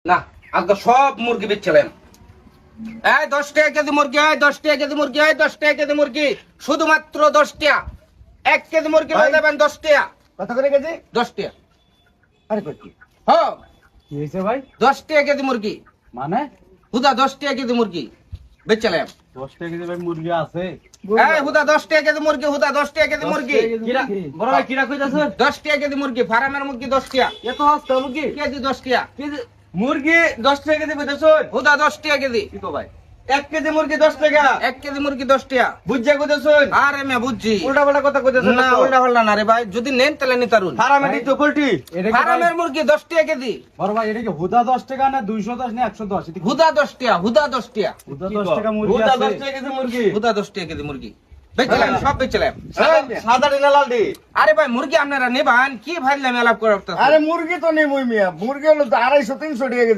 না আজকে সব মুরগি বেচছিলাম। এই 10 টাকা কেজি মুরগি, 10 টাকা কেজি মুরগি, 10 টাকা কেজি মুরগি, শুধুমাত্র 10 টাকা। 1 কেজি মুরগি ভাই। দেবেন 10 টাকা। কত করে কেজি? 10 টাকা। আরে কই হ্যাঁ কি হয়েছে ভাই? 10 টাকা কেজি মুরগি, মানে হুদা 10 টাকা কেজি মুরগি বেচছিলাম। 10 টাকা কেজি ভাই মুরগি আছে? এই হুদা 10 টাকা কেজি মুরগি, হুদা 10 টাকা কেজি মুরগি। কিরা বড় ভাই কিরা কইতাছে? 10 টাকা কেজি মুরগি, ফার্মের মুরগি 10 টাকা এত হস্তা মুরগি? কেজি, 10 টাকা কেজি মুরগি 10 টাকা কেজি কইতাছুন? হুদা 10 টাকা কেজি। কি কো ভাই? 1 কেজি মুরগি 10 টাকা? 1 কেজি মুরগি 10 টাকা। বুঝা কইতাছুন? আরে আমি বুঝছি। উল্টা পাল্টা কথা কইতাছুন না উল্টা পাল্টা না রে ভাই, যদি নেন তাহলে নিতারুন। হারামে দিতো পোল্ট্রি। ফার্মের মুরগি 10 টাকা কেজি, বড় ভাই এটা কি হুদা 10 টাকা না 210 না 110? এটা কি হুদা 10 টাকা, হুদা 10 টাকা, হুদা 10 টাকা মুরগি হুদা আছে? 10 টাকা কেজি মুরগি। হুদা 10 টাকা কেজি মুরগি বেচলাম, সব বেচলাম। সাদা ডিনা লাল ডি। আরে ভাই মুরগি আপনারা নেবান কি ভাইলাম আলাপ করে আরে মুরগি তো নেই মুই মিয়া, মুরগি হলো 250-300 টাকা কেজি।